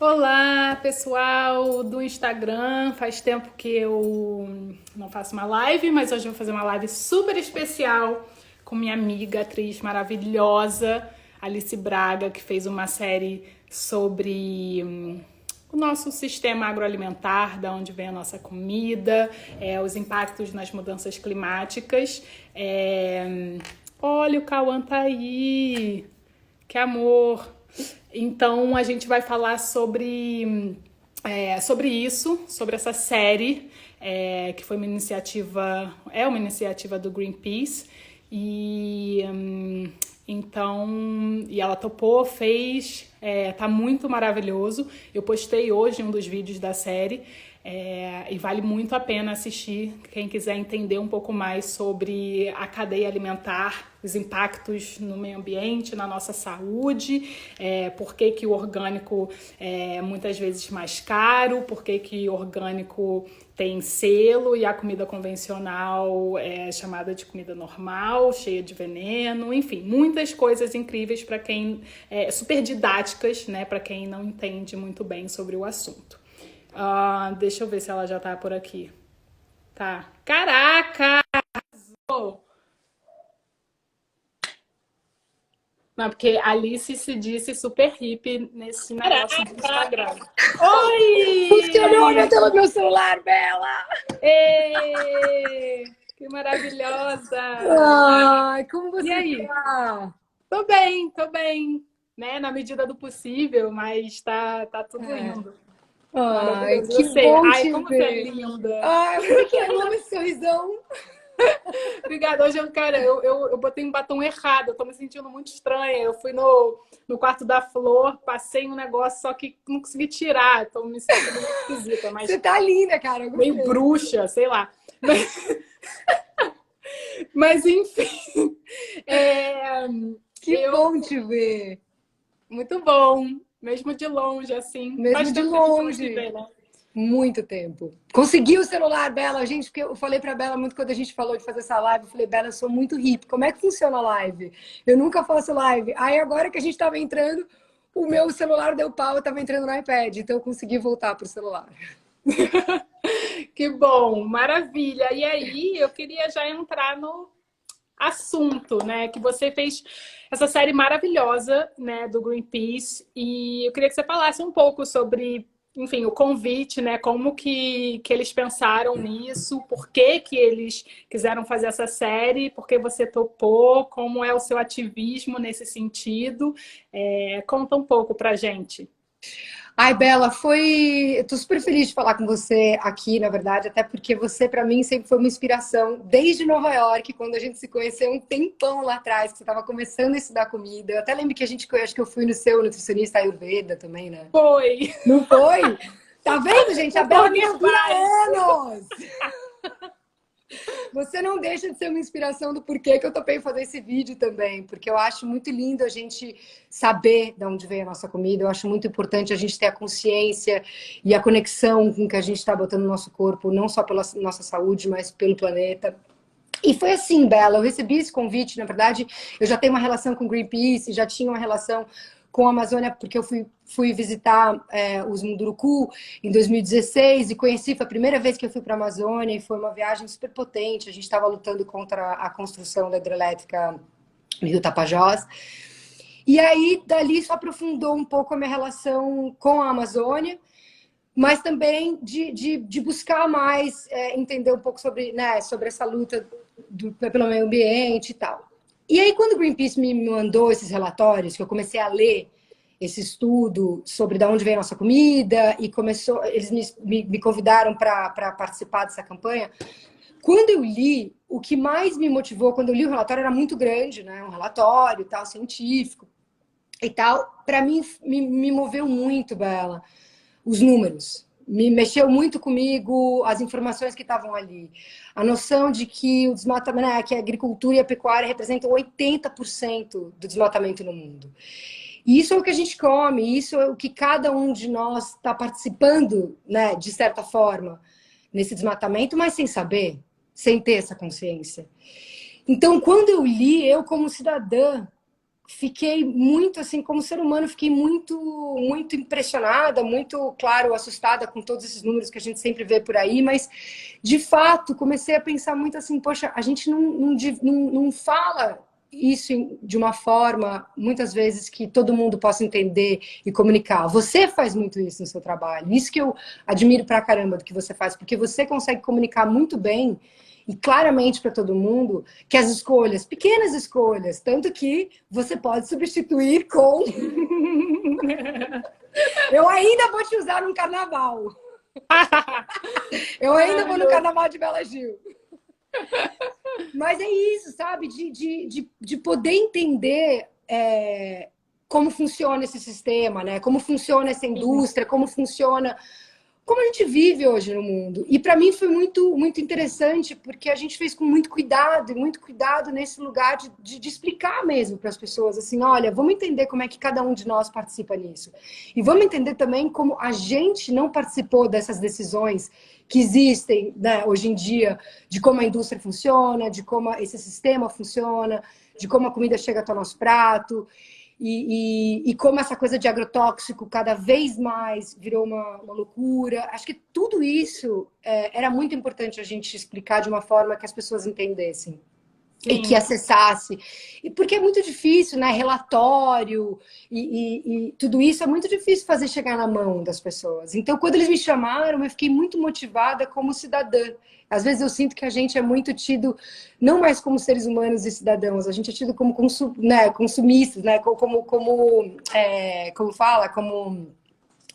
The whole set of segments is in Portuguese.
Olá, pessoal do Instagram. Faz tempo que eu não faço uma live, mas hoje eu vou fazer uma live super especial com minha amiga, atriz maravilhosa, Alice Braga, que fez uma série sobre o nosso sistema agroalimentar, da onde vem a nossa comida, os impactos nas mudanças climáticas. Olha, o Cauã tá aí! Que amor! Então a gente vai falar sobre isso, sobre essa série, que foi uma iniciativa do Greenpeace. E ela topou, fez, tá muito maravilhoso. Eu postei hoje um dos vídeos da série. E vale muito a pena assistir, quem quiser entender um pouco mais sobre a cadeia alimentar, os impactos no meio ambiente, na nossa saúde, por que o orgânico é muitas vezes mais caro, por que o orgânico tem selo e a comida convencional é chamada de comida normal, cheia de veneno, enfim, muitas coisas incríveis para quem super didáticas, né, para quem não entende muito bem sobre o assunto. Deixa eu ver se ela já tá por aqui. Tá. Caraca! Arrasou! Não, porque Alice se disse super hippie nesse negócio do Instagram. Funcionou Oi! meu celular, Bela! Ê, que maravilhosa! Ai, como E você aí? tá? Tô bem, né? Na medida do possível, mas tá tudo indo. Ai, Maravilhoso. que Você, bom ai, te como você é ver. linda! Ai, você que ama esse sorrisão. Obrigada. Hoje, eu botei um batom errado. Eu tô me sentindo muito estranha. Eu fui no quarto da Flor, passei um negócio, só que não consegui tirar. Tô me sentindo muito esquisita, Você mas tá linda, cara, eu meio gostei. bruxa, sei lá. Mas enfim. É, Que eu, bom te ver. muito bom. Mesmo de longe, assim. Faz Mesmo de tempo que a gente não se longe. vê, né? Muito tempo. Consegui o celular, Bela, gente, porque eu falei pra Bela muito quando a gente falou de fazer essa live, eu falei, Bela, eu sou muito hippie, como é que funciona a live? Eu nunca faço live. Aí agora que a gente tava entrando, o meu celular deu pau, eu tava entrando no iPad, então eu consegui voltar pro celular. Que bom, maravilha. E aí, eu queria já entrar no assunto, né? Que você fez essa série maravilhosa, né, do Greenpeace, e eu queria que você falasse um pouco sobre, enfim, o convite, né? Como que eles pensaram nisso, por que eles quiseram fazer essa série, por que você topou, como é o seu ativismo nesse sentido. Conta um pouco pra gente. Ai, Bela, foi. Eu tô super feliz de falar com você aqui, na verdade, até porque você, para mim, sempre foi uma inspiração, desde Nova York, quando a gente se conheceu um tempão lá atrás, que você estava começando a estudar comida. Eu até lembro que acho que eu fui no seu nutricionista Ayurveda também, né? Foi! Não foi? Tá vendo, gente? A O Bela me Border inspira Vibes! há anos! Você não deixa de ser uma inspiração do porquê que eu topei fazer esse vídeo também, porque eu acho muito lindo a gente saber de onde vem a nossa comida, eu acho muito importante a gente ter a consciência e a conexão com o que a gente está botando no nosso corpo, não só pela nossa saúde, mas pelo planeta. E foi assim, Bela, eu recebi esse convite, na verdade, eu já tenho uma relação com o Greenpeace, já tinha uma relação com a Amazônia, porque eu fui visitar os Munduruku em 2016 e conheci, foi a primeira vez que eu fui para a Amazônia e foi uma viagem super potente, a gente estava lutando contra a construção da hidrelétrica no Rio Tapajós. E aí, dali, isso aprofundou um pouco a minha relação com a Amazônia, mas também de buscar mais, entender um pouco sobre, né, sobre essa luta pelo meio ambiente e tal. E aí, quando o Greenpeace me mandou esses relatórios, que eu comecei a ler esse estudo sobre de onde vem a nossa comida, e eles me convidaram para participar dessa campanha, quando eu li, o que mais me motivou, quando eu li o relatório, era muito grande, né? Um relatório tal, científico e tal, para mim me moveu muito, Bela, os números. Me mexeu muito comigo as informações que estavam ali. A noção de que o desmatamento, né, que a agricultura e a pecuária representam 80% do desmatamento no mundo. E isso é o que a gente come, isso é o que cada um de nós está participando, né, de certa forma, nesse desmatamento, mas sem saber, sem ter essa consciência. Então, quando eu li, eu como cidadã, fiquei muito, assim, como ser humano, fiquei muito, muito impressionada, muito, claro, assustada com todos esses números que a gente sempre vê por aí, mas, de fato, comecei a pensar muito assim, poxa, a gente não fala isso de uma forma, muitas vezes, que todo mundo possa entender e comunicar. Você faz muito isso no seu trabalho. Isso que eu admiro pra caramba do que você faz, porque você consegue comunicar muito bem e claramente para todo mundo que as escolhas, pequenas escolhas, tanto que você pode substituir com eu ainda vou te usar num carnaval. Eu ainda vou no carnaval de Bela Gil. Mas é isso, sabe? De poder entender como funciona esse sistema, né? Como funciona essa indústria, como funciona como a gente vive hoje no mundo. E para mim foi muito, muito interessante, porque a gente fez com muito cuidado, e muito cuidado nesse lugar de explicar mesmo para as pessoas, assim, olha, vamos entender como é que cada um de nós participa nisso. E vamos entender também como a gente não participou dessas decisões que existem, né, hoje em dia, de como a indústria funciona, de como esse sistema funciona, de como a comida chega até o nosso prato. E como essa coisa de agrotóxico cada vez mais virou uma loucura. Acho que tudo isso era muito importante a gente explicar de uma forma que as pessoas entendessem. Sim. E que acessasse. E porque é muito difícil, né? Relatório e tudo isso é muito difícil fazer chegar na mão das pessoas. Então, quando eles me chamaram, eu fiquei muito motivada como cidadã. Às vezes eu sinto que a gente é muito tido, não mais como seres humanos e cidadãos, a gente é tido como consumistas, né? Como fala? Como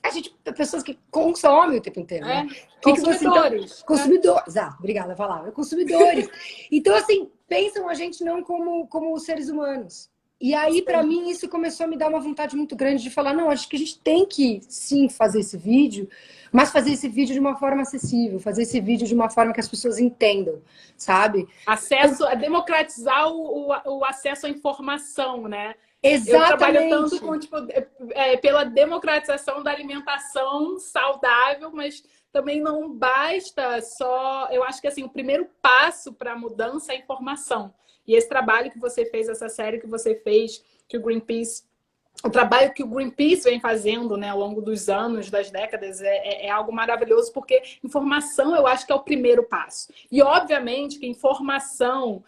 a gente, pessoas que consomem o tempo inteiro, né? Consumidores. Consumidores, obrigada a palavra. Consumidores. Então, assim, pensam a gente não como seres humanos. E aí, para mim, isso começou a me dar uma vontade muito grande de falar, não, acho que a gente tem que, sim, fazer esse vídeo, mas fazer esse vídeo de uma forma acessível, fazer esse vídeo de uma forma que as pessoas entendam, sabe? Acesso, a democratizar o acesso à informação, né? Exatamente. Eu trabalho tanto com, tipo, pela democratização da alimentação saudável, mas também não basta só... Eu acho que assim, o primeiro passo para a mudança é a informação. E esse trabalho que você fez, essa série que você fez, que o Greenpeace... O trabalho que o Greenpeace vem fazendo, né, ao longo dos anos, das décadas, é algo maravilhoso, porque informação eu acho que é o primeiro passo. E, obviamente, que informação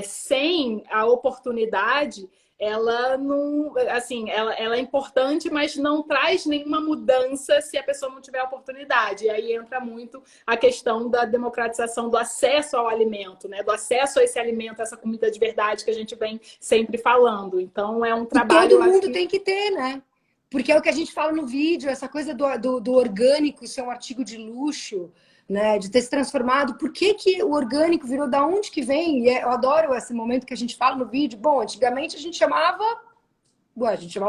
sem a oportunidade, ela não, assim, ela é importante, mas não traz nenhuma mudança se a pessoa não tiver a oportunidade. E aí entra muito a questão da democratização do acesso ao alimento, né? Do acesso a esse alimento, a essa comida de verdade que a gente vem sempre falando. Então é um trabalho... E todo mundo tem que ter, né? Porque é o que a gente fala no vídeo, essa coisa do orgânico, isso é um artigo de luxo, né, de ter se transformado. Por que o orgânico virou? Da onde que vem? E eu adoro esse momento que a gente fala no vídeo. Bom, antigamente a gente chamava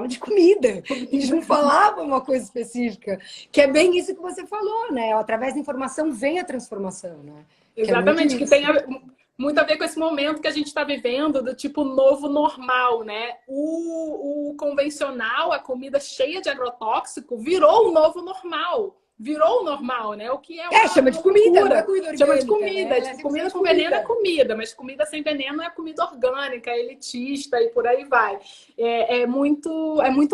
de comida. A gente não falava uma coisa específica. Que é bem isso que você falou, né? Através da informação vem a transformação, né? Exatamente, que tem muito a ver com esse momento que a gente está vivendo, do tipo novo normal, né? O convencional, a comida cheia de agrotóxico, virou o novo normal. Virou o normal, né? O que chama de comida, não é comida orgânica. Chama de comida. Né? Tipo, comida com veneno é comida, mas comida sem veneno é comida orgânica, elitista e por aí vai. É muito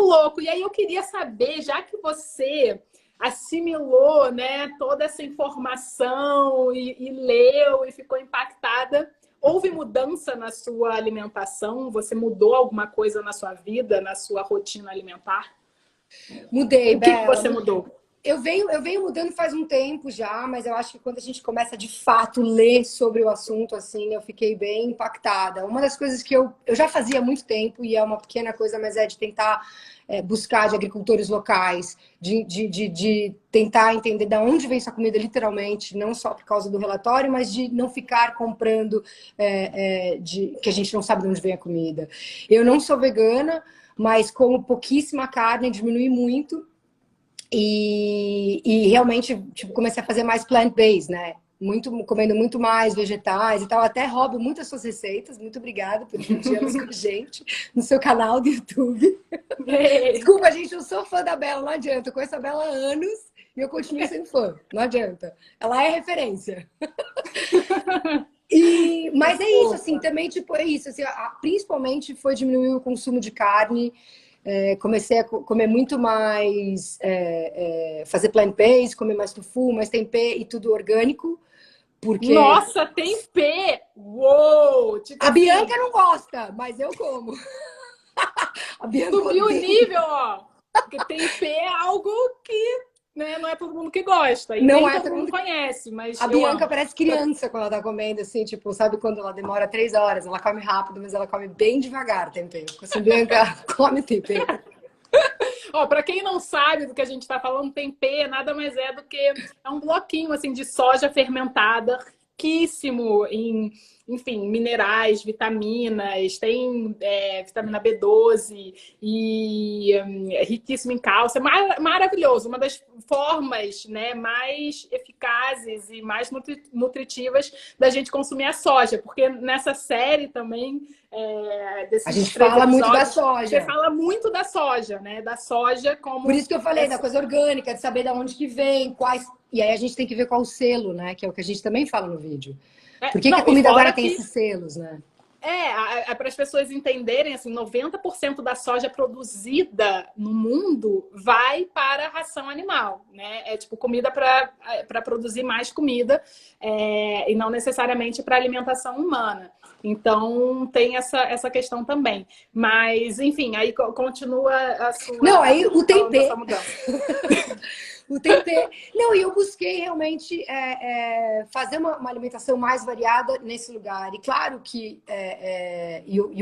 louco. E aí eu queria saber, já que você assimilou, né, toda essa informação e leu e ficou impactada, houve mudança na sua alimentação? Você mudou alguma coisa na sua vida, na sua rotina alimentar? Mudei, O que você mudou? Eu venho mudando faz um tempo já, mas eu acho que quando a gente começa de fato ler sobre o assunto, assim, eu fiquei bem impactada. Uma das coisas que eu já fazia há muito tempo, e é uma pequena coisa, mas é de tentar buscar de agricultores locais, de tentar entender de onde vem essa comida literalmente, não só por causa do relatório, mas de não ficar comprando que a gente não sabe de onde vem a comida. Eu não sou vegana, mas como pouquíssima carne, diminui muito. E realmente, tipo, comecei a fazer mais plant-based, né? Comendo muito mais vegetais e tal. Até roubo muitas suas receitas. Muito obrigada por dividir-las com a gente no seu canal do YouTube. Desculpa, gente, eu sou fã da Bela, não adianta. Eu conheço a Bela há anos e eu continuo sendo fã. Não adianta. Ela é referência. Mas é isso, assim, também, tipo, é isso. Assim, principalmente foi diminuir o consumo de carne. Comecei a comer muito mais, fazer plant-based, comer mais tofu, mais tempê e tudo orgânico, porque Nossa, tempê! Uou! Tipo a assim, Bianca não gosta, mas eu como. A Bianca subiu o odeia. nível, ó. Porque tempê é algo que, né, não é todo mundo que gosta e Não nem é todo todo mundo mundo. conhece, mas A eu Bianca amo. parece criança quando ela tá comendo, assim, tipo, sabe quando ela demora 3 horas? Ela come rápido, mas ela come bem devagar tempero. Assim, Bianca come tempero. Ó, para quem não sabe do que a gente está falando, tempê nada mais é do que é um bloquinho assim de soja fermentada, riquíssimo em, enfim, minerais, vitaminas, tem vitamina B12 e é riquíssimo em cálcio, é maravilhoso, uma das formas, né, mais eficazes e mais nutritivas da gente consumir a soja, porque nessa série também A desses gente três fala muito da episódios você soja. fala muito da soja, né? Da soja Por como isso que eu falei da essa. coisa orgânica, de saber de onde que vem, quais. E aí a gente tem que ver qual o selo, né? Que é o que a gente também fala no vídeo. Por que a Não, e comida agora fora tem que esses selos, né? para as pessoas entenderem, assim, 90% da soja produzida no mundo vai para a ração animal, né? É tipo comida para produzir mais comida e não necessariamente para alimentação humana. Então tem essa questão também. Mas, enfim, aí continua a Não, sua aí o falando dessa tempê. mudança. O tempê. Não, e eu busquei realmente fazer uma alimentação mais variada nesse lugar. E claro que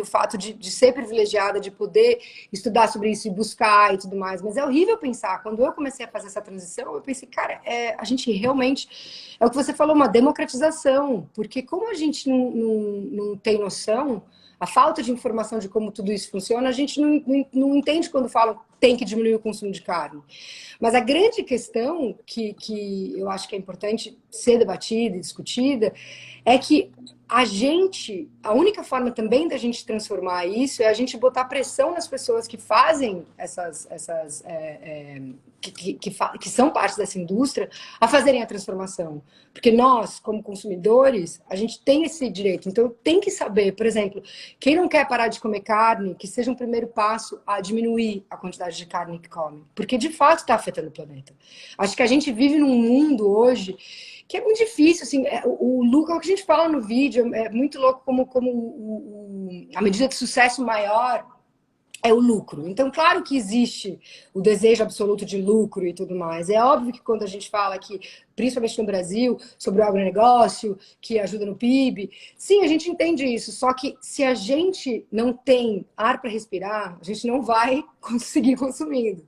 o fato de ser privilegiada, de poder estudar sobre isso e buscar e tudo mais, mas é horrível pensar. Quando eu comecei a fazer essa transição, eu pensei, cara, a gente realmente. É o que você falou, uma democratização. Porque como a gente não tem noção. A falta de informação de como tudo isso funciona, a gente não entende quando falam tem que diminuir o consumo de carne. Mas a grande questão que eu acho que é importante ser debatida e discutida é que a única forma também da gente transformar isso é a gente botar pressão nas pessoas que fazem que são parte dessa indústria a fazerem a transformação. Porque nós, como consumidores, a gente tem esse direito. Então, tem que saber, por exemplo, quem não quer parar de comer carne, que seja um primeiro passo a diminuir a quantidade de carne que come. Porque, de fato, está afetando o planeta. Acho que a gente vive num mundo hoje que é muito difícil, assim, o que a gente fala no vídeo, é muito louco como a medida de sucesso maior é o lucro. Então, claro que existe o desejo absoluto de lucro e tudo mais. É óbvio que quando a gente fala aqui, principalmente no Brasil, sobre o agronegócio, que ajuda no PIB, sim, a gente entende isso. Só que se a gente não tem ar para respirar, a gente não vai conseguir consumindo.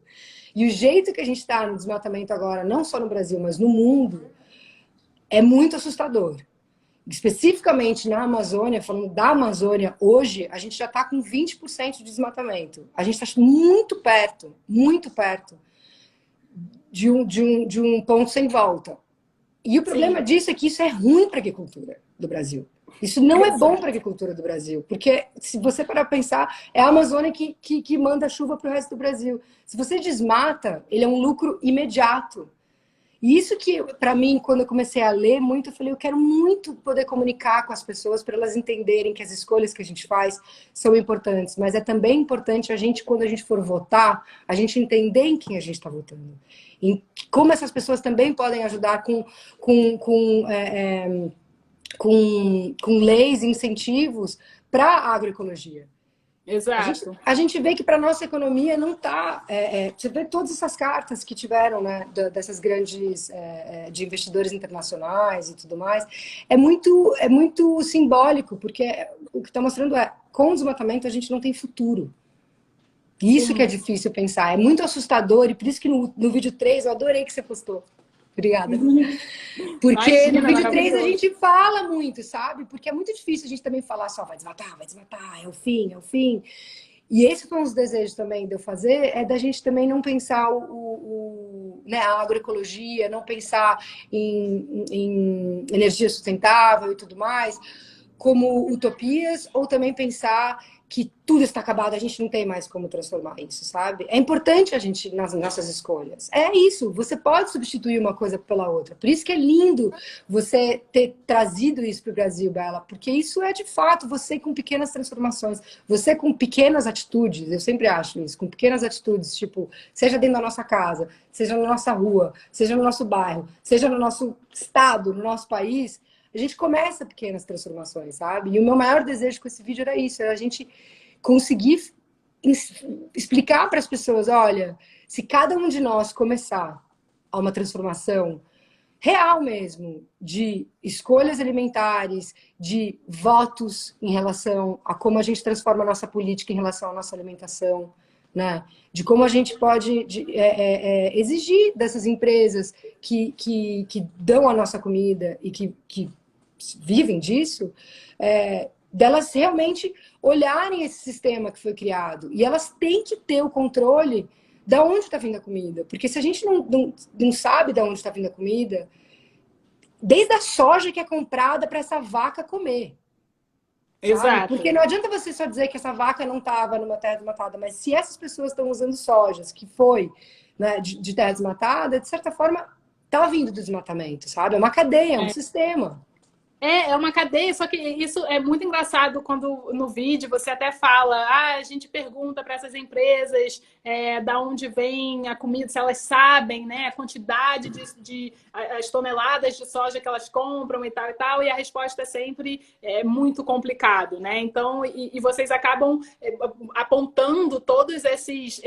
E o jeito que a gente está no desmatamento agora, não só no Brasil, mas no mundo, é muito assustador. Especificamente na Amazônia, falando da Amazônia, hoje a gente já está com 20% de desmatamento. A gente está muito perto de um ponto sem volta. E o problema Sim, disso é que isso é ruim para a agricultura do Brasil. Isso não é bom para a exato. agricultura do Brasil, porque se você parar para pensar, é a Amazônia que manda chuva para o resto do Brasil. Se você desmata, ele é um lucro imediato. E isso que, para mim, quando eu comecei a ler muito, eu falei, eu quero muito poder comunicar com as pessoas para elas entenderem que as escolhas que a gente faz são importantes, mas é também importante a gente, quando a gente for votar, a gente entender em quem a gente está votando. Em como essas pessoas também podem ajudar com, com, é, é, com leis e incentivos para a agroecologia. A gente, Exato. a gente vê que para a nossa economia não está. Você vê todas essas cartas que tiveram, né, dessas grandes de investidores internacionais e tudo mais. É muito simbólico, porque o que está mostrando com o desmatamento a gente não tem futuro. E isso que é Sim. difícil pensar. É muito assustador, e por isso que no vídeo 3 eu adorei que você postou. Obrigada. Porque no Imagina, vídeo 3 a maravilhoso. gente fala muito, sabe? Porque é muito difícil a gente também falar só vai desmatar, é o fim, é o fim. E esse foi um dos desejos também de eu fazer, é da gente também não pensar né, a agroecologia, não pensar em energia sustentável e tudo mais, como utopias, ou também pensar que tudo está acabado, a gente não tem mais como transformar isso, sabe? É importante a gente, nas nossas escolhas. É isso, você pode substituir uma coisa pela outra. Por isso que é lindo você ter trazido isso para o Brasil, Bela, porque isso é de fato você com pequenas transformações, você com pequenas atitudes, eu sempre acho isso, com pequenas atitudes, tipo, seja dentro da nossa casa, seja na nossa rua, seja no nosso bairro, seja no nosso estado, no nosso país, a gente começa pequenas transformações, sabe? E o meu maior desejo com esse vídeo era isso, era a gente conseguir explicar para as pessoas, olha, se cada um de nós começar a uma transformação real mesmo, de escolhas alimentares, de votos em relação a como a gente transforma a nossa política em relação à nossa alimentação, né? De como a gente pode exigir dessas empresas que dão a nossa comida e que vivem disso, delas realmente olharem esse sistema que foi criado. E elas têm que ter o controle de onde está vindo a comida. Porque se a gente não sabe de onde está vindo a comida, desde a soja que é comprada para essa vaca comer. Exato. Porque não adianta você só dizer que essa vaca não estava numa terra desmatada, mas se essas pessoas estão usando sojas que foi, né, de terra desmatada, de certa forma, está vindo do desmatamento, sabe? É uma cadeia, é um sistema. É uma cadeia, só que isso é muito engraçado quando no vídeo você até fala, a gente pergunta para essas empresas da onde vem a comida, se elas sabem, né, a quantidade as toneladas de soja que elas compram e tal, e a resposta é sempre muito complicado, né? Então, e vocês acabam apontando todos esses,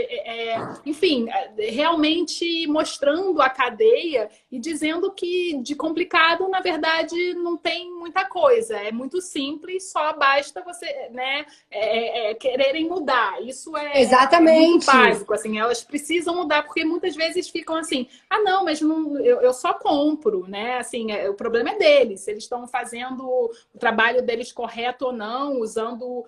enfim, realmente mostrando a cadeia e dizendo que de complicado, na verdade, não tem muita coisa, é muito simples, só basta você, né, quererem mudar. Isso Exatamente. Muito básico, assim, elas precisam mudar, porque muitas vezes ficam assim, não, mas não, eu só compro, né, assim, o problema é deles, se eles estão fazendo o trabalho deles correto ou não, usando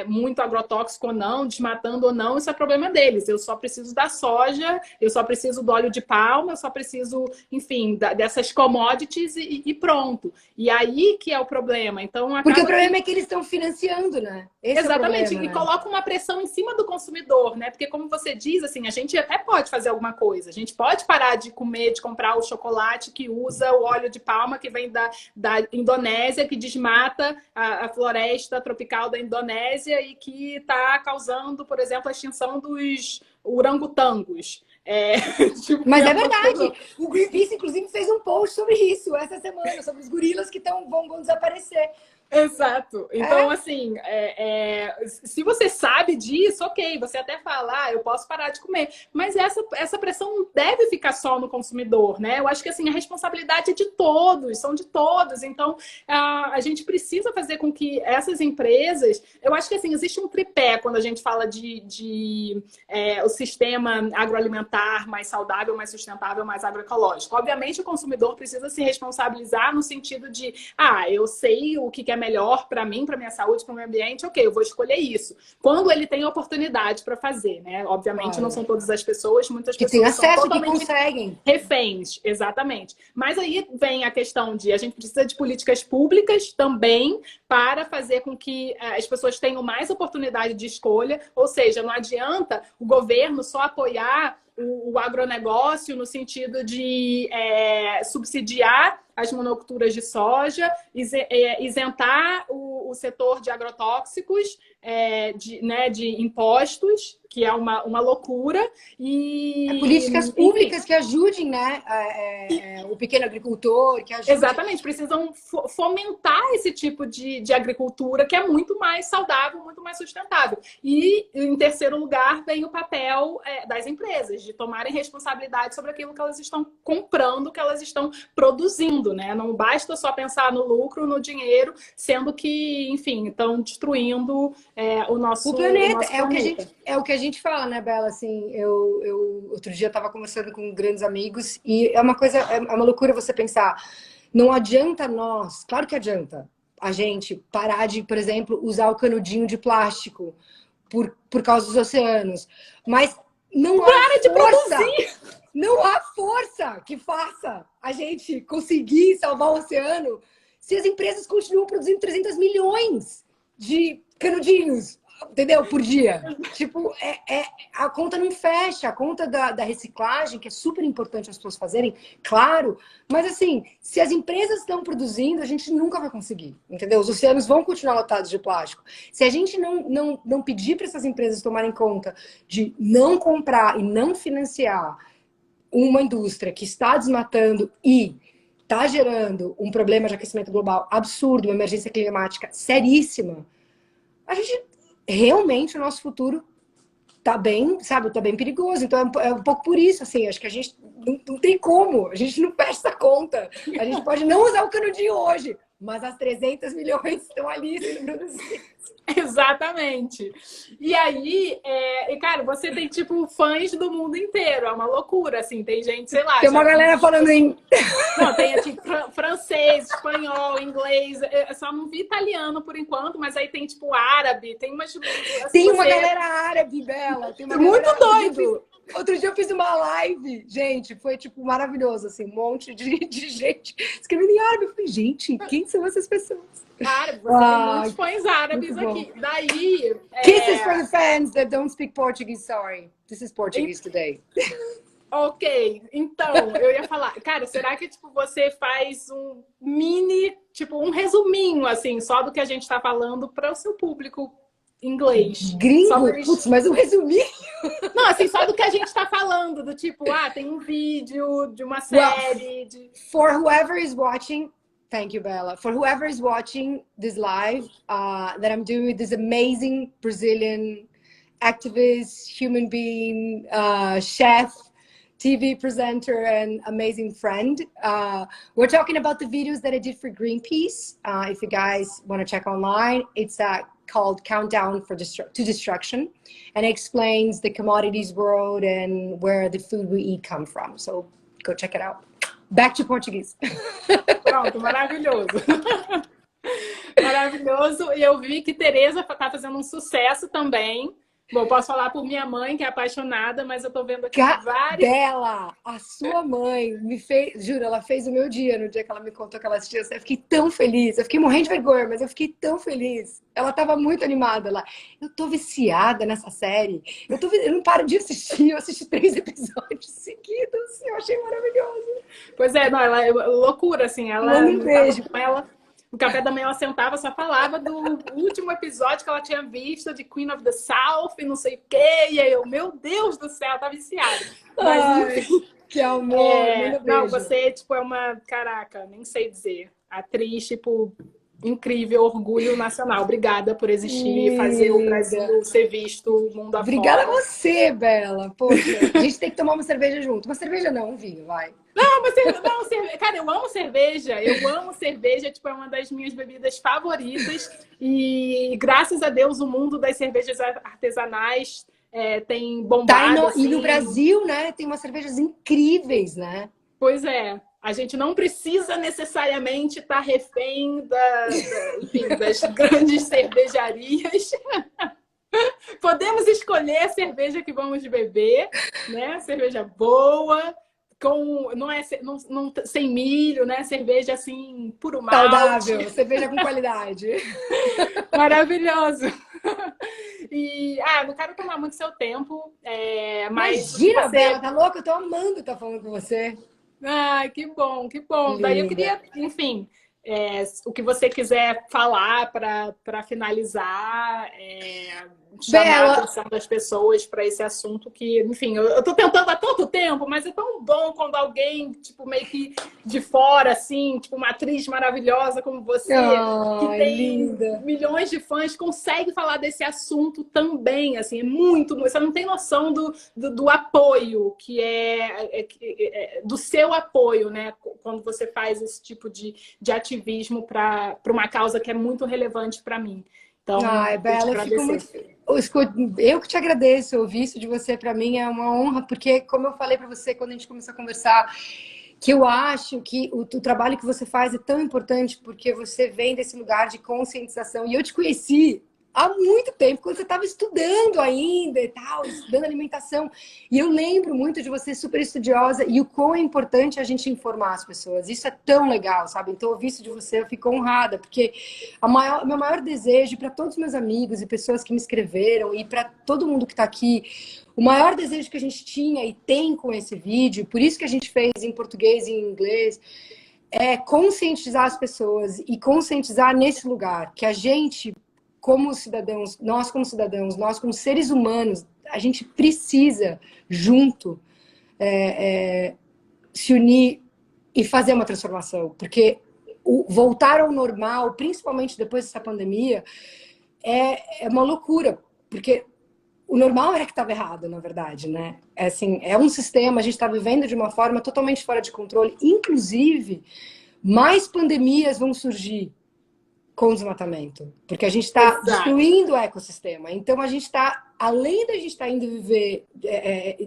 muito agrotóxico ou não, desmatando ou não, isso é problema deles. Eu só preciso da soja, eu só preciso do óleo de palma, eu só preciso, enfim, dessas commodities e pronto. E aí que é o problema. Então, porque o problema é que eles estão financiando, né? Esse exatamente, é o problema, e coloca uma pressão em cima do consumidor, né? Porque como você diz, assim, a gente até pode fazer alguma coisa. A gente pode parar de comer, de comprar o chocolate que usa o óleo de palma que vem da Indonésia, que desmata a floresta tropical da Indonésia e que está causando, por exemplo, a extinção dos orangotangos. Tipo, mas é verdade. O Greenpeace, inclusive, fez um post sobre isso essa semana, sobre os gorilas que vão desaparecer. Exato. Então, assim, se você sabe disso, ok, você até fala, eu posso parar de comer. Mas essa pressão não deve ficar só no consumidor, né? Eu acho que, assim, a responsabilidade é de todos, são de todos. Então, a gente precisa fazer com que essas empresas... Eu acho que, assim, existe um tripé quando a gente fala de o sistema agroalimentar mais saudável, mais sustentável, mais agroecológico. Obviamente, o consumidor precisa se responsabilizar no sentido de, eu sei o que é melhor para mim, para minha saúde, para o meio ambiente, ok, eu vou escolher isso. Quando ele tem oportunidade para fazer, né? Obviamente não são todas as pessoas, muitas pessoas que têm acesso, são totalmente que conseguem. reféns, exatamente. Mas aí vem a questão de a gente precisa de políticas públicas também para fazer com que as pessoas tenham mais oportunidade de escolha, ou seja, não adianta o governo só apoiar o agronegócio no sentido de subsidiar as monoculturas de soja, isentar o setor de agrotóxicos, de impostos, que é uma loucura. E políticas públicas que ajudem, né, o pequeno agricultor, que ajudem. Exatamente, precisam fomentar esse tipo de agricultura que é muito mais saudável, muito mais sustentável. E, em terceiro lugar, vem o papel das empresas, de tomarem responsabilidade sobre aquilo que elas estão comprando, que elas estão produzindo, né? Não basta só pensar no lucro, no dinheiro, sendo que, enfim, estão destruindo o nosso planeta. O nosso planeta. É o que a gente fala, né, Bela? Assim, eu outro dia estava conversando com grandes amigos e é uma loucura você pensar. Não adianta nós, claro que adianta, a gente parar de, por exemplo, usar o canudinho de plástico por causa dos oceanos. Mas não há força que faça a gente conseguir salvar o oceano se as empresas continuam produzindo 300 milhões de canudinhos. entendeu? Por dia. Tipo, a conta não fecha. A conta da reciclagem, que é super importante as pessoas fazerem, claro. Mas assim, se as empresas estão produzindo, a gente nunca vai conseguir, entendeu? Os oceanos vão continuar lotados de plástico. Se a gente não pedir para essas empresas tomarem conta de não comprar e não financiar uma indústria que está desmatando e está gerando um problema de aquecimento global absurdo, uma emergência climática seríssima, a gente realmente o nosso futuro tá bem, sabe, tá bem perigoso. Então é um pouco por isso, assim, acho que a gente não tem como, a gente não fecha essa conta. A gente pode não usar o canudinho hoje, mas as 300 milhões estão ali sendo produzidas. Exatamente. E aí, cara, você tem, tipo, fãs do mundo inteiro. É uma loucura, assim. Tem gente, sei lá... Tem uma galera falando em... Não, tem, tipo, francês, espanhol, inglês. Eu só não vi italiano, por enquanto. Mas aí tem, tipo, árabe. Tem umas... Assim, tem uma galera árabe, Bela. Tem uma muito galera... doido! Outro dia eu fiz uma live, gente, foi tipo maravilhoso, assim, um monte de gente escrevendo em árabe. Eu falei, gente, quem são essas pessoas? Árabe, você tem muitos fãs árabes aqui. Daí. Kisses for the fans that don't speak Portuguese, sorry. This is Portuguese today. Ok, então, eu ia falar, cara, será que tipo, você faz um mini, tipo, um resuminho, assim, só do que a gente tá falando para o seu público inglês? Gringo? Putz, mas um resuminho? Não, assim, só do que a gente tá falando, do tipo, tem um vídeo de uma série. For whoever is watching, thank you, Bella. For whoever is watching this live, that I'm doing with this amazing Brazilian activist, human being, chef, TV presenter, and amazing friend. We're talking about the videos that I did for Greenpeace. If you guys want to check online, it's called Countdown to Destruction, and it explains the commodities world and where the food we eat come from. So go check it out. Back to Portuguese. Pronto, maravilhoso. Maravilhoso. E eu vi que Tereza tá fazendo um sucesso também. Bom, posso falar por minha mãe, que é apaixonada, mas eu tô vendo aqui várias... Bela, a sua mãe me fez... Juro, ela fez o meu dia, no dia que ela me contou que ela assistiu. Eu fiquei tão feliz. Eu fiquei morrendo de vergonha, mas eu fiquei tão feliz. Ela tava muito animada lá. Eu tô viciada nessa série. Eu não paro de assistir. Eu assisti 3 episódios seguidos. Eu achei maravilhoso. Pois é, não, ela é loucura, assim. Ela... Um beijo. No café da manhã ela sentava, só falava do último episódio que ela tinha visto de Queen of the South e não sei o quê. E aí eu, meu Deus do céu, tá viciada. Mas, enfim, que amor, não, você, tipo, é uma, caraca, nem sei dizer, atriz, tipo, incrível, orgulho nacional. Obrigada por existir e fazer o Brasil ser visto o mundo afora. Obrigada a você, Bela. Poxa, a gente tem que tomar uma cerveja junto. Uma cerveja não, um vinho, vai. Não, cara, eu amo cerveja. Eu amo cerveja, tipo, é uma das minhas bebidas favoritas. E graças a Deus o mundo das cervejas artesanais tem bombado. E no Brasil, né, tem umas cervejas incríveis, né? Pois é. A gente não precisa necessariamente estar refém enfim, das grandes cervejarias. Podemos escolher a cerveja que vamos beber, né? Cerveja boa. Sem milho, né? Cerveja assim, puro malte. Saudável, cerveja com qualidade. Maravilhoso. E, não quero tomar muito seu tempo, mas... Imagina, Bela, tá louca? Eu tô amando estar falando com você. Ai, que bom, que bom. Linda. Daí eu queria, enfim... o que você quiser falar para finalizar, chamar a atenção das pessoas para esse assunto que, enfim, eu tô tentando há tanto tempo, mas é tão bom quando alguém, tipo, meio que de fora, assim, tipo, uma atriz maravilhosa como você, que tem milhões de fãs, consegue falar desse assunto também, assim, é muito, você não tem noção do apoio, que do seu apoio, né, quando você faz esse tipo de ativismo para uma causa que é muito relevante para mim. Então, Bela, eu fico muito... Eu que te agradeço, ouvir isso de você para mim é uma honra, porque como eu falei para você quando a gente começou a conversar, que eu acho que o trabalho que você faz é tão importante porque você vem desse lugar de conscientização. E eu te conheci há muito tempo, quando você estava estudando ainda e tal, estudando alimentação. E eu lembro muito de você super estudiosa e o quão é importante a gente informar as pessoas. Isso é tão legal, sabe? Então, ouvir isso de você, eu fico honrada, porque meu maior desejo para todos os meus amigos e pessoas que me escreveram e para todo mundo que está aqui, o maior desejo que a gente tinha e tem com esse vídeo, por isso que a gente fez em português e em inglês, é conscientizar as pessoas e conscientizar nesse lugar que a gente, como cidadãos, nós como seres humanos, a gente precisa junto se unir e fazer uma transformação, porque voltar ao normal, principalmente depois dessa pandemia, é uma loucura, porque o normal era que estava errado, na verdade, né? É, assim, é um sistema, a gente está vivendo de uma forma totalmente fora de controle, inclusive mais pandemias vão surgir com o desmatamento, porque a gente está destruindo o ecossistema. Então, a gente está, além da gente estar indo viver,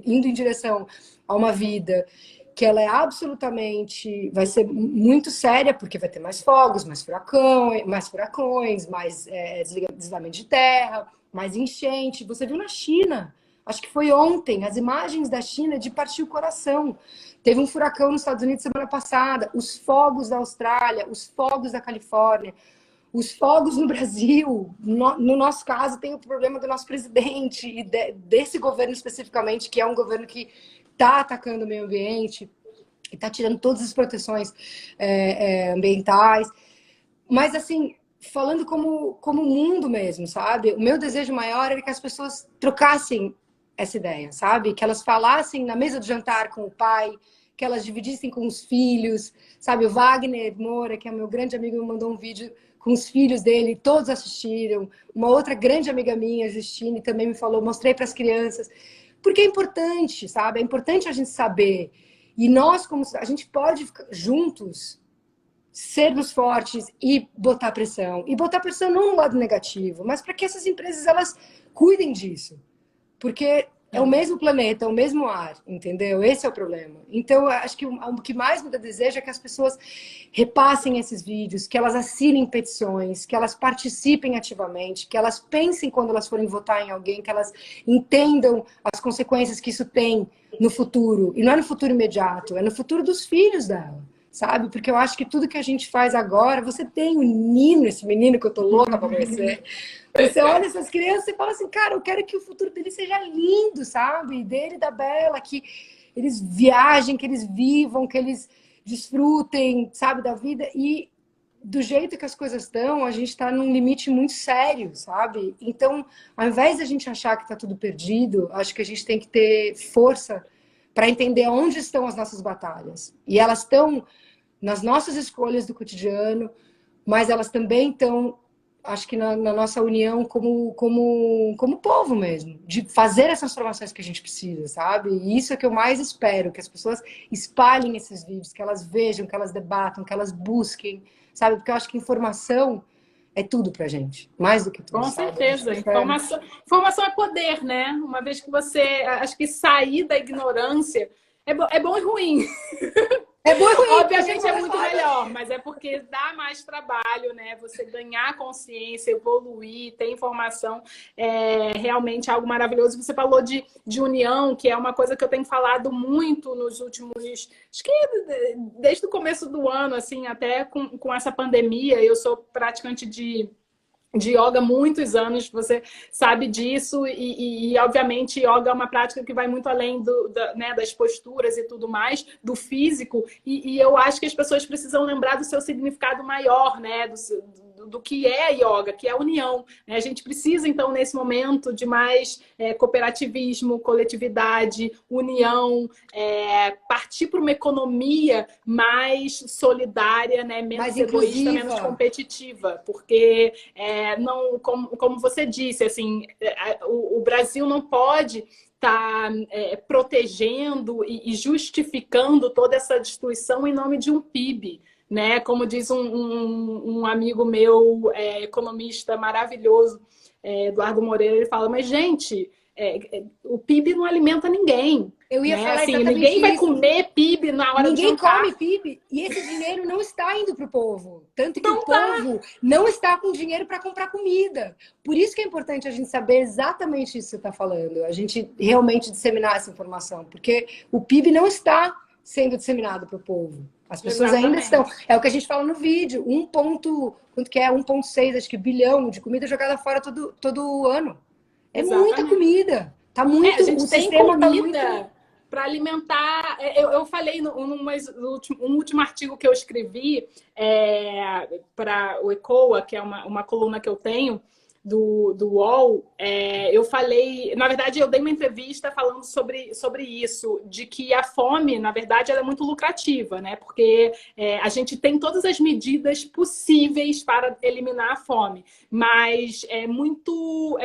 indo em direção a uma vida que ela é absolutamente, vai ser muito séria, porque vai ter mais fogos, mais furacões, mais deslizamento de terra, mais enchente. Você viu na China, acho que foi ontem, as imagens da China de partir o coração. Teve um furacão nos Estados Unidos semana passada, os fogos da Austrália, os fogos da Califórnia, os fogos no Brasil, no nosso caso, tem o problema do nosso presidente e desse governo especificamente, que é um governo que está atacando o meio ambiente e está tirando todas as proteções ambientais. Mas, assim, falando como mundo mesmo, sabe? O meu desejo maior era que as pessoas trocassem essa ideia, sabe? Que elas falassem na mesa do jantar com o pai, que elas dividissem com os filhos, sabe? O Wagner Moura, que é meu grande amigo, me mandou um vídeo com os filhos dele, todos assistiram. Uma outra grande amiga minha, Justine, também me falou, mostrei para as crianças. Porque é importante, sabe? É importante a gente saber. E nós, como a gente pode ficar juntos, sermos fortes e botar pressão. E botar pressão não no lado negativo, mas para que essas empresas elas cuidem disso. Porque é o mesmo planeta, é o mesmo ar, entendeu? Esse é o problema. Então, eu acho que o que mais me dá desejo é que as pessoas repassem esses vídeos, que elas assinem petições, que elas participem ativamente, que elas pensem quando elas forem votar em alguém, que elas entendam as consequências que isso tem no futuro. E não é no futuro imediato, é no futuro dos filhos dela, sabe? Porque eu acho que tudo que a gente faz agora, você tem o Nino, esse menino que eu tô louca pra conhecer. Você olha essas crianças e fala assim, cara, eu quero que o futuro deles seja lindo, sabe? Dele e da Bela, que eles viajem, que eles vivam, que eles desfrutem, sabe, da vida. E do jeito que as coisas estão, a gente está num limite muito sério, sabe? Então, ao invés de a gente achar que está tudo perdido, acho que a gente tem que ter força para entender onde estão as nossas batalhas. E elas estão nas nossas escolhas do cotidiano, mas elas também estão, acho que na nossa união como povo mesmo, de fazer essas transformações que a gente precisa, sabe? E isso é que eu mais espero, que as pessoas espalhem esses vídeos, que elas vejam, que elas debatam, que elas busquem, sabe? Porque eu acho que informação é tudo pra gente, mais do que tudo. Com sabe? certeza. Informação é poder, né? Uma vez que você, acho que sair da ignorância é bom e ruim. É bom e ruim. Obviamente é muito melhor, mas é porque dá mais trabalho, né? Você ganhar consciência, evoluir, ter informação é realmente algo maravilhoso. Você falou de união, que é uma coisa que eu tenho falado muito nos últimos... Acho que desde o começo do ano, assim, até com essa pandemia. Eu sou praticante de yoga há muitos anos, você sabe disso, e obviamente yoga é uma prática que vai muito além né, das posturas e tudo mais, do físico, e eu acho que as pessoas precisam lembrar do seu significado maior, né, do que é yoga, que é a união, né? A gente precisa, então, nesse momento, de mais cooperativismo, coletividade, união, partir para uma economia mais solidária, né? Menos mais egoísta, inclusiva, menos competitiva, porque não, como você disse, assim, o Brasil não pode estar protegendo e justificando toda essa destruição em nome de um PIB. Né? Como diz um amigo meu, economista maravilhoso, Eduardo Moreira, ele fala, mas gente, o PIB não alimenta ninguém. Eu ia falar assim, exatamente ninguém vai isso. comer PIB na hora de jantar. Ninguém come PIB e esse dinheiro não está indo para o povo. Tanto que Não o povo não está com dinheiro para comprar comida. Por isso que é importante a gente saber exatamente isso que você está falando. A gente realmente disseminar essa informação. Porque o PIB não está sendo disseminado para o povo. As pessoas ainda estão. É o que a gente fala no vídeo. Quanto que é? 1,6, acho que bilhão de comida jogada fora todo ano. É muita comida. Tá muito. A gente o tem sistema comida tá muito para alimentar. Eu falei no último artigo que eu escrevi para o ECOA, que é uma coluna que eu tenho do UOL, eu falei, na verdade, eu dei uma entrevista falando sobre isso, de que a fome, na verdade, ela é muito lucrativa, né? Porque a gente tem todas as medidas possíveis para eliminar a fome, mas é muito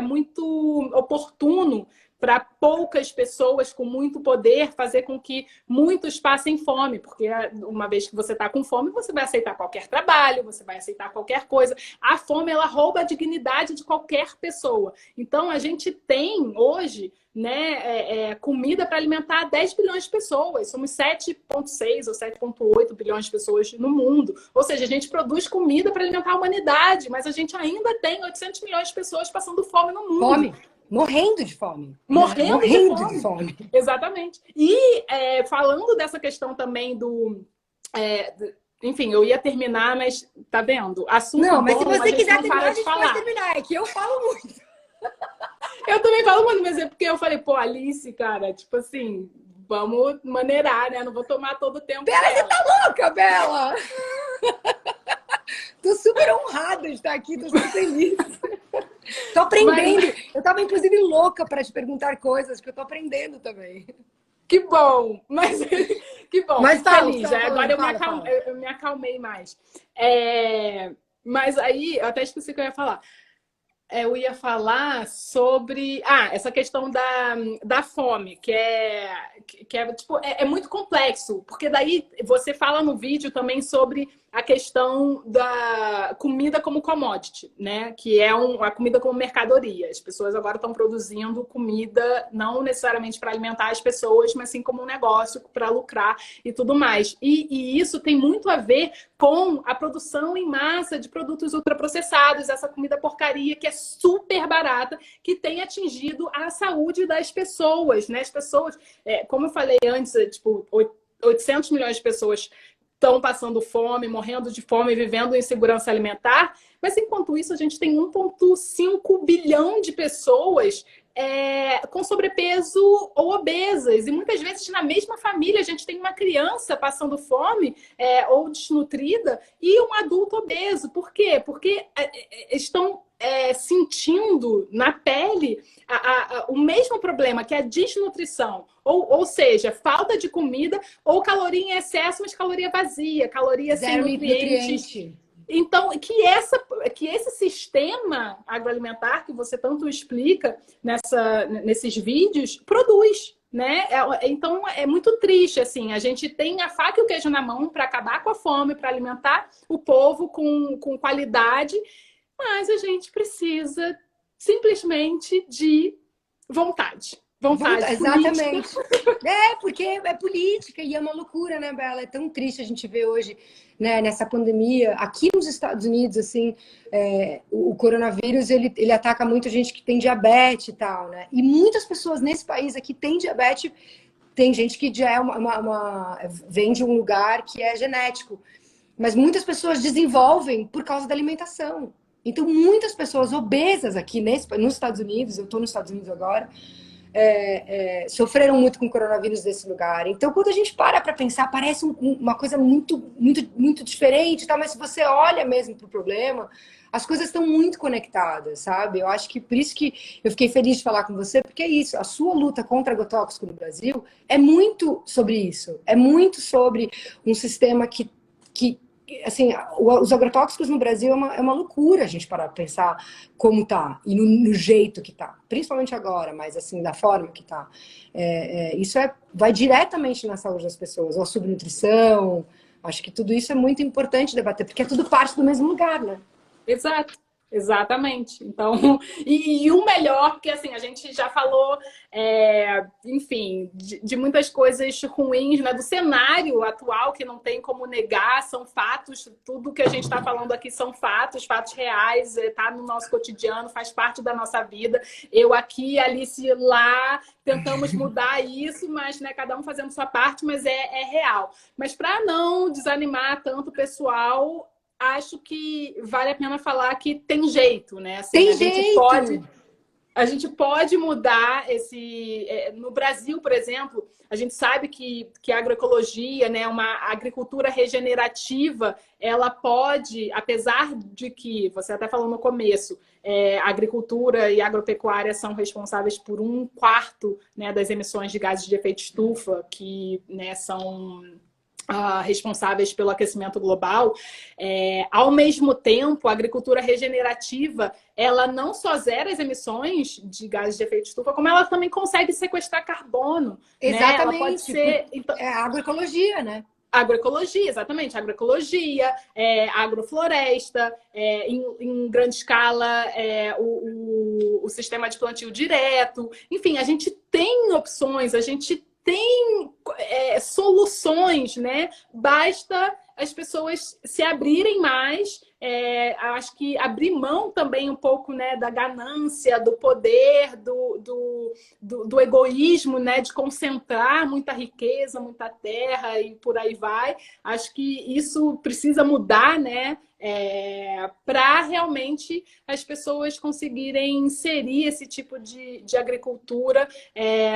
oportuno para poucas pessoas com muito poder fazer com que muitos passem fome, porque uma vez que você está com fome, você vai aceitar qualquer trabalho, você vai aceitar qualquer coisa. A fome, ela rouba a dignidade de qualquer pessoa. Então, a gente tem hoje, né, comida para alimentar 10 bilhões de pessoas. Somos 7,6 ou 7,8 bilhões de pessoas no mundo. Ou seja, a gente produz comida para alimentar a humanidade, mas a gente ainda tem 800 milhões de pessoas passando fome no mundo. Fome. Morrendo de fome. Morrendo de fome. fome. Exatamente. E falando dessa questão também enfim, eu ia terminar, mas tá vendo? Assunto não, mas bom, se você quiser terminar, a gente falar. pode terminar. É que eu falo muito. Eu também falo muito, mas é porque eu falei, pô, Alice, cara, tipo assim, vamos maneirar, né? Não vou tomar todo o tempo Bela, dela. você tá louca, Bela! Tô super honrada de estar aqui, tô super feliz. Tô aprendendo. Eu tava, inclusive, louca para te perguntar coisas, que eu tô aprendendo também. Que bom! Mas que bom. Mas fala, feliz. Agora eu me acalmei mais. Mas aí, eu até esqueci o que eu ia falar. Eu ia falar sobre essa questão da fome, que é muito complexo, porque daí você fala no vídeo também sobre a questão da comida como commodity, né? Que é a comida como mercadoria. As pessoas agora estão produzindo comida não necessariamente para alimentar as pessoas, mas sim como um negócio para lucrar e tudo mais. E isso tem muito a ver com a produção em massa de produtos ultraprocessados, essa comida porcaria que é super barata, que tem atingido a saúde das pessoas, né? As pessoas, como eu falei antes, tipo, 800 milhões de pessoas estão passando fome, morrendo de fome, vivendo em insegurança alimentar, mas enquanto isso a gente tem 1,5 bilhão de pessoas com sobrepeso ou obesas. E muitas vezes na mesma família a gente tem uma criança passando fome ou desnutrida e um adulto obeso. Por quê? Porque estão sentindo na pele o mesmo problema, que é a desnutrição. Ou seja, falta de comida ou caloria em excesso, mas caloria vazia, caloria sem nutrientes. Então, que esse sistema agroalimentar que você tanto explica nesses vídeos, produz, né? Então, é muito triste, assim. A gente tem a faca e o queijo na mão para acabar com a fome, para alimentar o povo com qualidade, mas a gente precisa simplesmente de vontade. Vontade exatamente. Porque é política e é uma loucura, né, Bela? É tão triste a gente ver hoje, né, nessa pandemia. Aqui nos Estados Unidos, assim, o coronavírus, ele ataca muito gente que tem diabetes e tal, né? E muitas pessoas nesse país aqui têm diabetes. Tem gente que já vem de um lugar que é genético. Mas muitas pessoas desenvolvem por causa da alimentação. Então, muitas pessoas obesas aqui nos Estados Unidos, eu estou nos Estados Unidos agora, sofreram muito com o coronavírus desse lugar. Então, quando a gente para pensar, parece uma coisa muito, muito, muito diferente, tá? Mas se você olha mesmo para o problema, as coisas estão muito conectadas, sabe? Eu acho que por isso que eu fiquei feliz de falar com você, porque é isso, a sua luta contra agrotóxico no Brasil é muito sobre isso, é muito sobre um sistema que assim, os agrotóxicos no Brasil é uma loucura a gente parar para pensar como tá e no jeito que tá, principalmente agora, mas assim, da forma que tá. Isso vai diretamente na saúde das pessoas, ou a subnutrição. Acho que tudo isso é muito importante debater, porque é tudo parte do mesmo lugar, né? Exato. Exatamente. Então, e o melhor, porque assim, a gente já falou, enfim, de muitas coisas ruins, né? Do cenário atual, que não tem como negar, são fatos, tudo que a gente está falando aqui são fatos, fatos reais, tá no nosso cotidiano, faz parte da nossa vida. Eu aqui, Alice lá, tentamos mudar isso, mas né, cada um fazendo sua parte, mas é real. Mas para não desanimar tanto o pessoal, acho que vale a pena falar que tem jeito, né? Assim, Tem jeito! a gente pode mudar esse. No Brasil, por exemplo, a gente sabe que a agroecologia, né, uma agricultura regenerativa, ela pode, apesar de que, você até falou no começo, a agricultura e a agropecuária são responsáveis por 1/4, né, das emissões de gases de efeito estufa, que né, são responsáveis pelo aquecimento global, ao mesmo tempo, a agricultura regenerativa, ela não só zera as emissões de gases de efeito estufa, como ela também consegue sequestrar carbono. Exatamente. Né? Ela pode ser... Então, é agroecologia, né? Agroecologia, exatamente. Agroecologia, agrofloresta, em grande escala, o sistema de plantio direto. Enfim, a gente tem opções, a gente tem soluções, né? Basta as pessoas se abrirem mais. Acho que abrir mão também um pouco, né, da ganância, do poder, do egoísmo, né, de concentrar muita riqueza, muita terra e por aí vai. Acho que isso precisa mudar, né? Para realmente as pessoas conseguirem inserir esse tipo de agricultura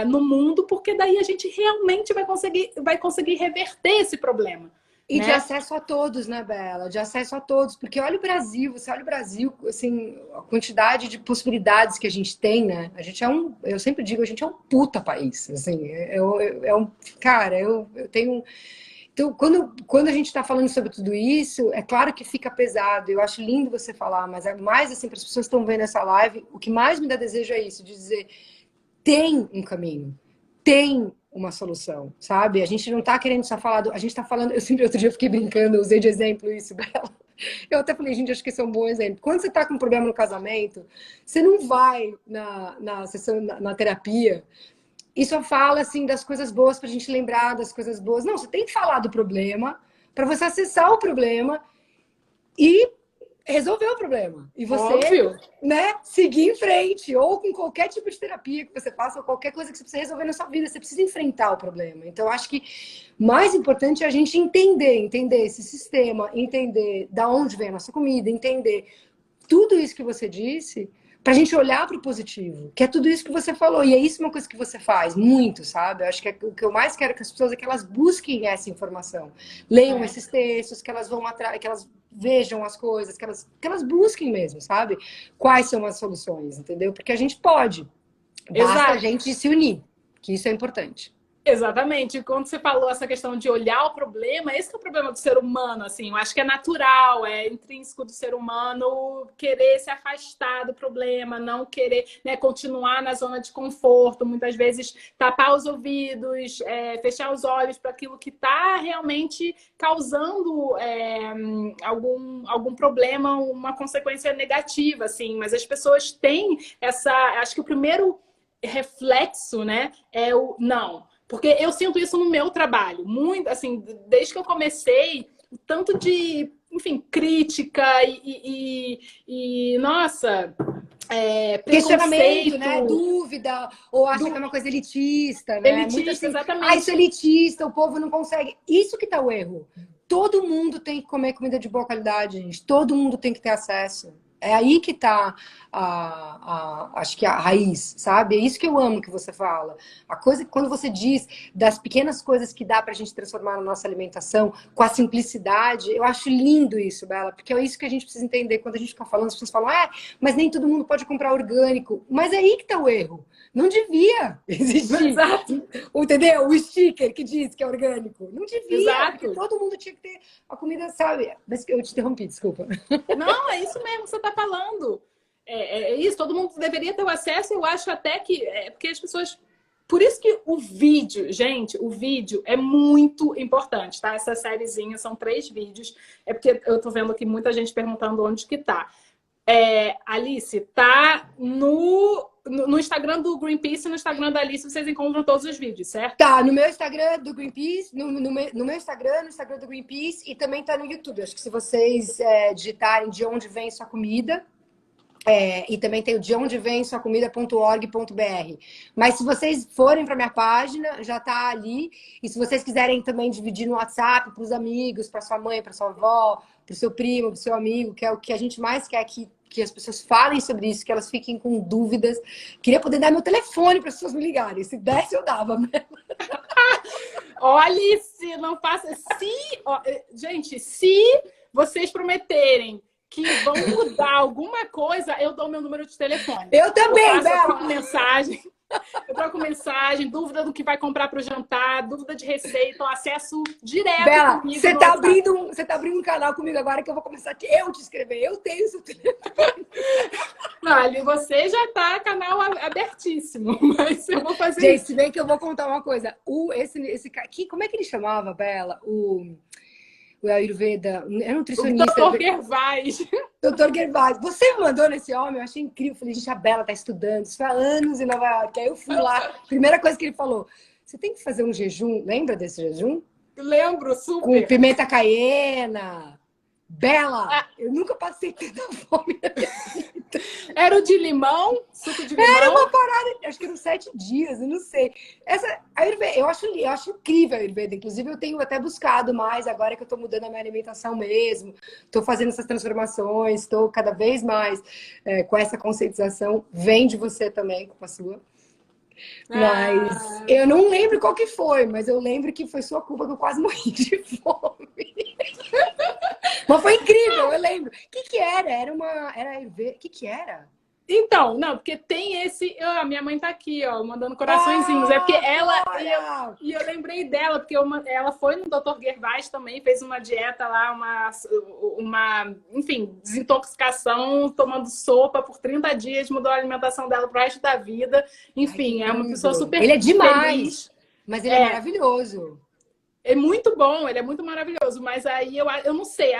no mundo, porque daí a gente realmente vai conseguir reverter esse problema. E né? de acesso a todos, né, Bela? De acesso a todos. Porque olha o Brasil, você olha o Brasil, assim, a quantidade de possibilidades que a gente tem, né? A gente eu sempre digo, a gente é um puta país. Assim, cara, eu tenho. Então, quando a gente está falando sobre tudo isso, é claro que fica pesado. Eu acho lindo você falar, mas é mais assim, para as pessoas que estão vendo essa live, o que mais me dá desejo é isso, de dizer, tem um caminho, tem uma solução, sabe? A gente não tá querendo só falar a gente tá falando, eu sempre outro dia eu fiquei brincando, eu usei de exemplo isso, Bela. Eu até falei, gente, acho que esse é um bom exemplo. Quando você tá com um problema no casamento, você não vai na sessão, na terapia, e só fala assim das coisas boas pra gente lembrar das coisas boas. Não, você tem que falar do problema para você acessar o problema e resolver o problema. E você, Óbvio. né, seguir em frente, ou com qualquer tipo de terapia que você faça, ou qualquer coisa que você precisa resolver na sua vida, você precisa enfrentar o problema. Então, acho que mais importante é a gente entender esse sistema, entender da onde vem a nossa comida, entender tudo isso que você disse, para a gente olhar para o positivo, que é tudo isso que você falou. E é isso uma coisa que você faz muito, sabe? Eu acho que o que eu mais quero que as pessoas é que elas busquem essa informação. Leiam esses textos, que elas vão atrás, que elas vejam as coisas, que elas busquem mesmo, sabe? Quais são as soluções, entendeu? Porque a gente pode. Basta a gente se unir, que isso é importante. Exatamente. Quando você falou essa questão de olhar o problema, esse é o problema do ser humano, assim. Eu acho que é natural, é intrínseco do ser humano querer se afastar do problema, não querer, né, continuar na zona de conforto, muitas vezes tapar os ouvidos, fechar os olhos para aquilo que está realmente causando algum problema, uma consequência negativa, assim. Mas as pessoas têm essa... Acho que o primeiro reflexo, né, é o não. Porque eu sinto isso no meu trabalho. Muito, assim, desde que eu comecei, tanto de, enfim, crítica nossa, questionamento, né? Dúvida, ou acha que é uma coisa elitista, né? Elitista, muito assim, exatamente. isso é elitista, o povo não consegue. Isso que tá o erro. Todo mundo tem que comer comida de boa qualidade, gente. Todo mundo tem que ter acesso. É aí que tá acho que a raiz, sabe? É isso que eu amo que você fala. A coisa que quando você diz das pequenas coisas que dá pra gente transformar na nossa alimentação, com a simplicidade, eu acho lindo isso, Bela, porque é isso que a gente precisa entender quando a gente fica falando, as pessoas falam, mas nem todo mundo pode comprar orgânico. Mas é aí que tá o erro. Não devia existir. Exato. Entendeu? O sticker que diz que é orgânico. Não devia, Exato. porque todo mundo tinha que ter a comida, sabe? Mas eu te interrompi, desculpa. Não, é isso mesmo que você está falando. É isso, todo mundo deveria ter o acesso. Eu acho até que... porque as pessoas... Por isso que o vídeo, gente, o vídeo é muito importante, tá? Essa sériezinha são 3 vídeos. É porque eu tô vendo aqui muita gente perguntando onde que tá. Alice, tá no Instagram do Greenpeace e no Instagram da Alice vocês encontram todos os vídeos, certo? Tá, no meu Instagram do Greenpeace, no meu Instagram, no Instagram do Greenpeace e também tá no YouTube. Acho que se vocês digitarem de onde vem sua comida, e também tem o de onde vem sua comida.org.br. Mas se vocês forem para minha página, já tá ali. E se vocês quiserem também dividir no WhatsApp para os amigos, para sua mãe, para sua avó, para o seu primo, para o seu amigo, que é o que a gente mais quer que as pessoas falem sobre isso, que elas fiquem com dúvidas. Queria poder dar meu telefone para as pessoas me ligarem. Se desse, eu dava mesmo. Alice, não faça. Gente, se vocês prometerem que vão mudar alguma coisa, eu dou meu número de telefone. Eu também, eu troco mensagem. Eu troco mensagem, dúvida do que vai comprar para o jantar, dúvida de receita, acesso direto Bela, comigo. você tá abrindo um canal comigo agora que eu vou começar eu te escrever. Eu tenho seu telefone. Olha, você já tá canal abertíssimo, mas eu vou fazer Gente, isso. se bem que eu vou contar uma coisa. Esse cara, como é que ele chamava, Bela? O Ayurveda, era um nutricionista. O Dr. Gervais. Dr. Gervais. Você me mandou nesse homem, eu achei incrível. Eu falei, gente, a Bela tá estudando, isso há anos em Nova York. Aí eu fui lá, primeira coisa que ele falou, você tem que fazer um jejum, lembra desse jejum? Lembro, super. Com pimenta caiena. Bela, eu nunca passei tanta fome na minha vida. Era o de limão? Suco de limão? Era uma parada, acho que eram 7 dias, eu não sei. Eu acho incrível a Ayurveda. Inclusive, eu tenho até buscado mais, agora que eu tô mudando a minha alimentação mesmo. Tô fazendo essas transformações, tô cada vez mais com essa conscientização. Vem de você também, com a sua. Mas eu não lembro qual que foi, mas eu lembro que foi sua culpa que eu quase morri de fome. Mas foi incrível, eu lembro. O que era? Era Ayurveda. O que era? Então, não, porque tem esse... a minha mãe tá aqui, ó, mandando coraçõezinhos. É porque ela... E eu lembrei dela, porque ela foi no Dr. Gervais também, fez uma dieta lá, enfim, desintoxicação, tomando sopa por 30 dias, mudou a alimentação dela pro resto da vida. Enfim, é uma pessoa super Ele é demais, feliz. Mas ele é maravilhoso. É muito bom, ele é muito maravilhoso, mas aí eu não sei,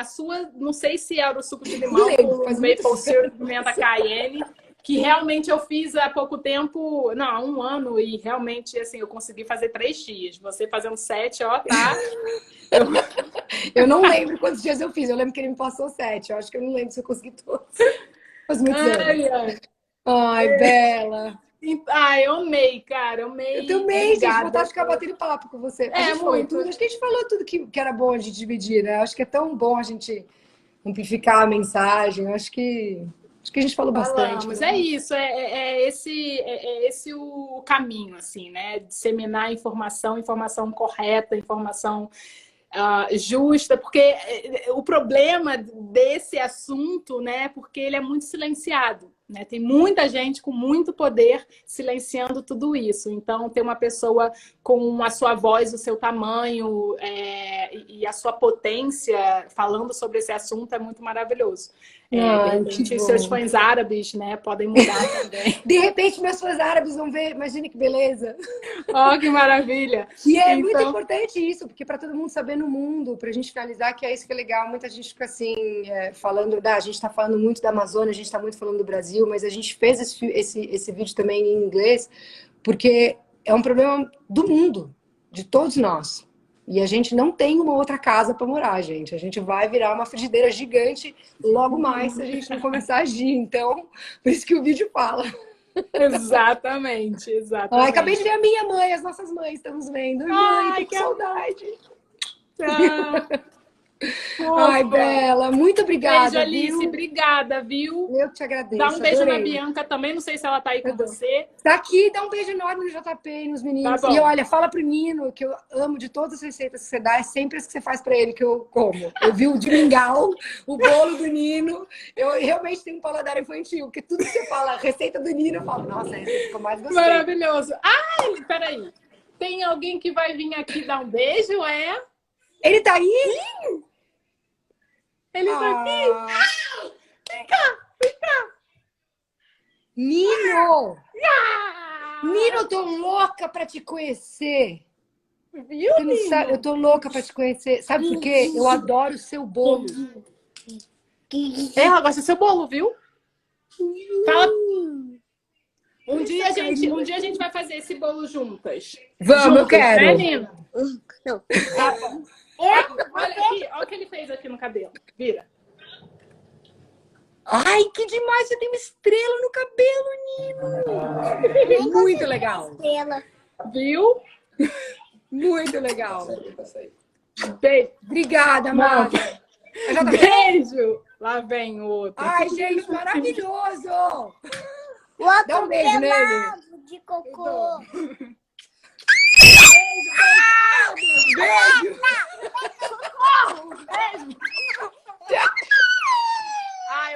não sei se era o suco de limão com maple syrup, pimenta cayenne, que realmente eu fiz há pouco tempo, não, há 1 ano, e realmente, assim, eu consegui fazer 3 dias. Você fazendo 7, ó, tá? Eu não lembro quantos dias eu fiz, eu lembro que ele me passou 7, eu acho que eu não lembro se eu consegui todos. Faz muitos anos. Ai, Bela. Eu amei, cara, eu amei. Eu também, gente, vontade de ficar batendo papo com você. Muito. Acho que a gente falou tudo que era bom a gente dividir, né? Acho que é tão bom a gente amplificar a mensagem. Acho que a gente falou bastante. Mas né? é isso, esse o caminho, assim, né? Disseminar informação correta, informação justa, porque o problema desse assunto, né? Porque ele é muito silenciado. Né? Tem muita gente com muito poder silenciando tudo isso. Então, ter uma pessoa com a sua voz, o seu tamanho e a sua potência falando sobre esse assunto é muito maravilhoso. De repente, seus fãs árabes, né, podem mudar também. De repente, meus fãs árabes vão ver. Imagine que beleza. Que maravilha. E é muito importante isso, porque para todo mundo saber no mundo, para a gente finalizar, que é isso que é legal. Muita gente fica assim, falando... a gente está falando muito da Amazônia, a gente está muito falando do Brasil, mas a gente fez esse vídeo também em inglês, porque é um problema do mundo, de todos nós. E a gente não tem uma outra casa para morar, gente. A gente vai virar uma frigideira gigante logo mais se a gente não começar a agir. Então, por isso que o vídeo fala. Exatamente. Acabei de ver a minha mãe, as nossas mães, estamos vendo. Mãe, que saudade. Ai, Bela, muito obrigada. Beijo, Alice, viu? Obrigada, viu? Eu te agradeço. Dá um beijo na Bianca também, não sei se ela tá aí com você. Tá aqui, dá um beijo enorme no JP e nos meninos. E olha, fala pro Nino que eu amo de todas as receitas que você dá, é sempre as que você faz pra ele que eu como. Eu vi o de mingau, o bolo do Nino. Eu realmente tenho um paladar infantil, porque tudo que você fala, receita do Nino, eu falo, nossa, essa ficou mais gostei. Maravilhoso. Peraí. Tem alguém que vai vir aqui dar um beijo, Ele tá aí? Sim! Ele tá aqui! Vem cá! Nino! Nino, eu tô louca pra te conhecer! Viu, Você não sabe? Eu tô louca pra te conhecer. Sabe por quê? Eu adoro o seu bolo. Ela gosta do seu bolo, viu? Fala. Um dia a gente vai fazer esse bolo juntas. Vamos, juntas, eu quero. Né, Nina? Não. Tá bom. Olha aqui, olha o que ele fez aqui no cabelo. Vira. Ai, que demais! Você tem uma estrela no cabelo, Nino! Muito legal. Estrela. Viu? Muito legal. Beijo. Obrigada, amada. Beijo. Lá vem o outro. Ai, gente, maravilhoso! O outro Dá um beijo nele. pelado de cocô. Beijo! Ai,